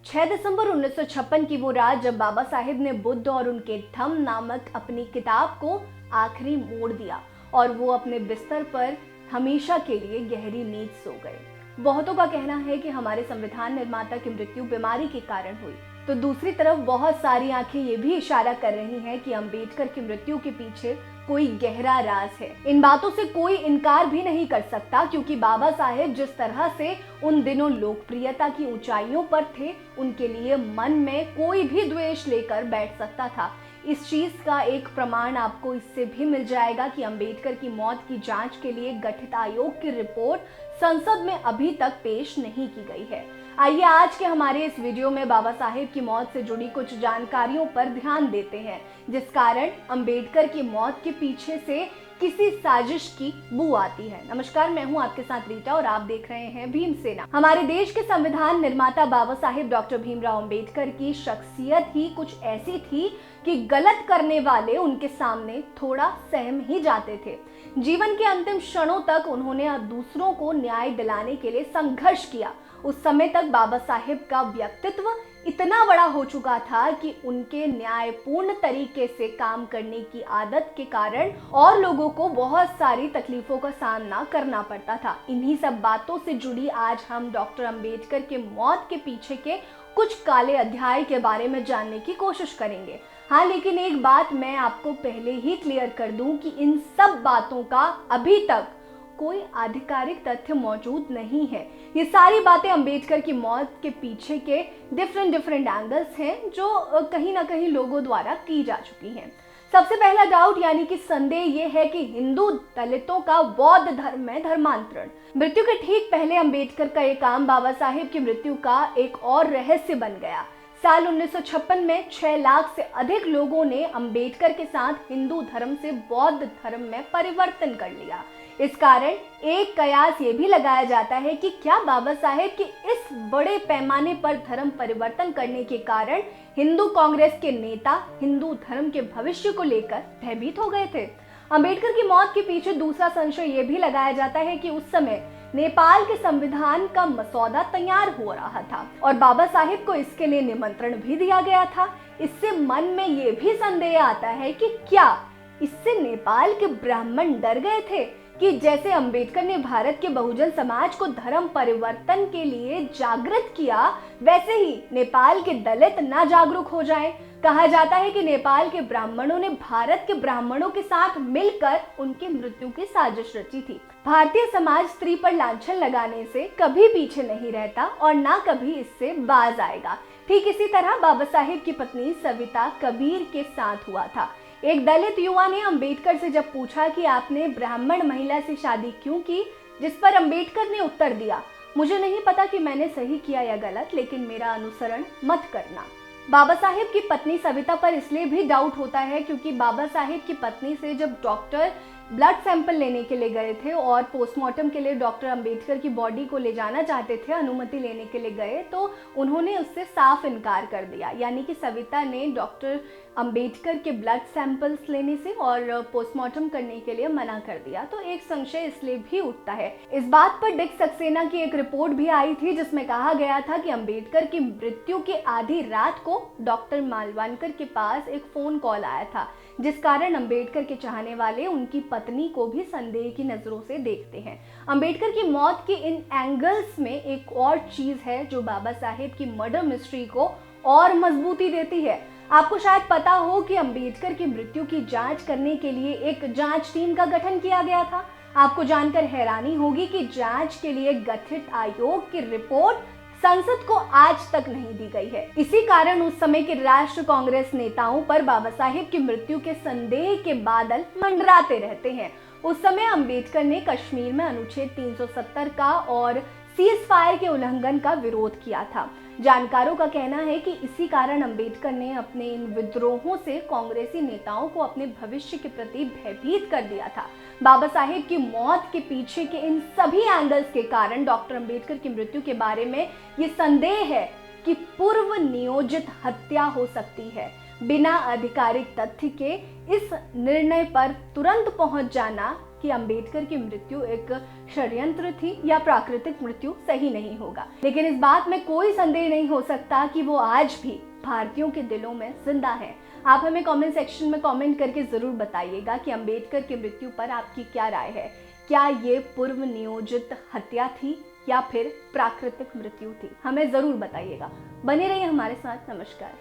6 दिसंबर 1956 की वो रात जब बाबा साहेब ने बुद्ध और उनके धम्म नामक अपनी किताब को आखिरी मोड़ दिया और वो अपने बिस्तर पर हमेशा के लिए गहरी नींद सो गए। बहुतों का कहना है कि हमारे संविधान निर्माता की मृत्यु बीमारी के कारण हुई, तो दूसरी तरफ बहुत सारी आंखें ये भी इशारा कर रही हैं कि अंबेडकर की मृत्यु के पीछे कोई गहरा राज है। इन बातों से कोई इनकार भी नहीं कर सकता, क्योंकि बाबा साहेब जिस तरह से उन दिनों लोकप्रियता की ऊंचाइयों पर थे, उनके लिए मन में कोई भी द्वेष लेकर बैठ सकता था। इस चीज का एक प्रमाण आपको इससे भी मिल जाएगा कि अंबेडकर की मौत की जांच के लिए गठित आयोग की रिपोर्ट संसद में अभी तक पेश नहीं की गई है। आइए आज के हमारे इस वीडियो में बाबा साहेब की मौत से जुड़ी कुछ जानकारियों पर ध्यान देते हैं, जिस कारण अंबेडकर की मौत के पीछे से किसी साजिश की बू आती है। नमस्कार, मैं हूं आपके साथ रीटा और आप देख रहे हैं भीमसेना। हमारे देश के संविधान निर्माता बाबा साहेब डॉक्टर भीमराव अंबेडकर की शख्सियत ही कुछ ऐसी थी कि गलत करने वाले उनके सामने थोड़ा सहम ही जाते थे। जीवन के अंतिम क्षणों तक उन्होंने दूसरों को न्याय दिलाने के लिए संघर्ष किया। उस समय तक बाबा साहेब का व्यक्तित्व इतना बड़ा हो चुका था कि उनके न्यायपूर्ण तरीके से काम करने की आदत के कारण और लोगों को बहुत सारी तकलीफों का सामना करना पड़ता था। इन्हीं सब बातों से जुड़ी आज हम डॉक्टर अंबेडकर के मौत के पीछे के कुछ काले अध्याय के बारे में जानने की कोशिश करेंगे। हाँ, लेकिन एक बात मैं आपको पहले ही क्लियर कर दूं कि इन सब बातों का अभी तक कोई आधिकारिक तथ्य मौजूद नहीं है। ये सारी बातें अंबेडकर की मौत के पीछे के डिफरेंट एंगल्स हैं, जो कहीं ना कहीं लोगों द्वारा की जा चुकी हैं। सबसे पहला डाउट यानी कि संदेह ये है कि हिंदू दलितों का बौद्ध धर्म में धर्मांतरण। मृत्यु के ठीक पहले अंबेडकर का ये काम बाबा साहेब की मृत्यु का एक और रहस्य बन गया। साल 1956 में 6 लाख से अधिक लोगों ने अंबेडकर के साथ हिंदू धर्म से बौद्ध धर्म में परिवर्तन कर लिया। इस कारण एक कयास ये भी लगाया जाता है कि क्या बाबा साहेब के इस बड़े पैमाने पर धर्म परिवर्तन करने के कारण हिंदू कांग्रेस के नेता हिंदू धर्म के भविष्य को लेकर भयभीत हो गए थे। अंबेडकर की मौत के पीछे दूसरा संशय ये भी लगाया जाता है कि उस समय नेपाल के संविधान का मसौदा तैयार हो रहा था और बाबा साहेब को इसके लिए निमंत्रण भी दिया गया था। इससे मन में ये भी संदेह आता है कि क्या इससे नेपाल के ब्राह्मण डर गए थे कि जैसे अंबेडकर ने भारत के बहुजन समाज को धर्म परिवर्तन के लिए जागृत किया, वैसे ही नेपाल के दलित ना जागरूक हो जाएं। कहा जाता है कि नेपाल के ब्राह्मणों ने भारत के ब्राह्मणों के साथ मिलकर उनकी मृत्यु की साजिश रची थी। भारतीय समाज स्त्री पर लांछन लगाने से कभी पीछे नहीं रहता और ना कभी इससे बाज आएगा। ठीक इसी तरह बाबा साहेब की पत्नी सविता कबीर के साथ हुआ था। एक दलित युवा ने अंबेडकर से जब पूछा कि आपने ब्राह्मण महिला से शादी क्यों की, जिस पर अंबेडकर ने उत्तर दिया, मुझे नहीं पता कि मैंने सही किया या गलत, लेकिन मेरा अनुसरण मत करना। बाबा साहेब की पत्नी सविता पर इसलिए भी डाउट होता है क्योंकि बाबा साहेब की पत्नी से जब डॉक्टर ब्लड सैंपल लेने के लिए गए थे और पोस्टमार्टम के लिए डॉक्टर अंबेडकर की बॉडी को ले जाना चाहते थे, अनुमति लेने के लिए गए, तो उन्होंने उससे साफ इनकार कर दिया। यानी कि सविता ने डॉक्टर अंबेडकर के ब्लड सैंपल्स लेने से और पोस्टमार्टम करने के लिए मना कर दिया। तो एक संशय इसलिए भी उठता है। इस बात पर डिक सक्सेना की एक रिपोर्ट भी आई थी जिसमें कहा गया था कि अंबेडकर की मृत्यु की आधी रात को डॉक्टर मालवणकर के पास एक फोन कॉल आया था, जिस कारण अंबेडकर के चाहने वाले उनकी पत्नी को भी संदेह की नजरों से देखते हैं। अंबेडकर की मौत के इन एंगल्स में एक और चीज है जो बाबा साहेब की मर्डर मिस्ट्री को और मजबूती देती है। आपको शायद पता हो कि अंबेडकर की मृत्यु की जांच करने के लिए एक जांच टीम का गठन किया गया था। आपको जानकर हैरानी होगी कि जांच के लिए गठित आयोग की रिपोर्ट संसद को आज तक नहीं दी गई है। इसी कारण उस समय के राष्ट्र कांग्रेस नेताओं पर बाबा साहेब की मृत्यु के संदेह के बादल मंडराते रहते हैं। उस समय अंबेडकर ने कश्मीर में अनुच्छेद 370 का और सीज फायर के उल्लंघन का विरोध किया था। जानकारों का कहना है कि इसी कारण अंबेडकर ने अपने इन विद्रोहों से कांग्रेसी नेताओं को अपने भविष्य के प्रति भयभीत कर दिया था। बाबा साहेब की मौत के पीछे के इन सभी एंगल्स के कारण डॉक्टर अंबेडकर की मृत्यु के बारे में ये संदेह है कि पूर्व नियोजित हत्या हो सकती है। बिना आधिकारिक तथ्य के इस निर्णय पर तुरंत पहुंच जाना कि अंबेडकर की मृत्यु एक षड्यंत्र थी या प्राकृतिक मृत्यु सही नहीं होगा, लेकिन इस बात में कोई संदेह नहीं हो सकता कि वो आज भी भारतीयों के दिलों में जिंदा है। आप हमें कमेंट सेक्शन में कमेंट करके जरूर बताइएगा कि अंबेडकर की मृत्यु पर आपकी क्या राय है। क्या ये पूर्व नियोजित हत्या थी या फिर प्राकृतिक मृत्यु थी? हमें जरूर बताइएगा। बने रहिए हमारे साथ। नमस्कार।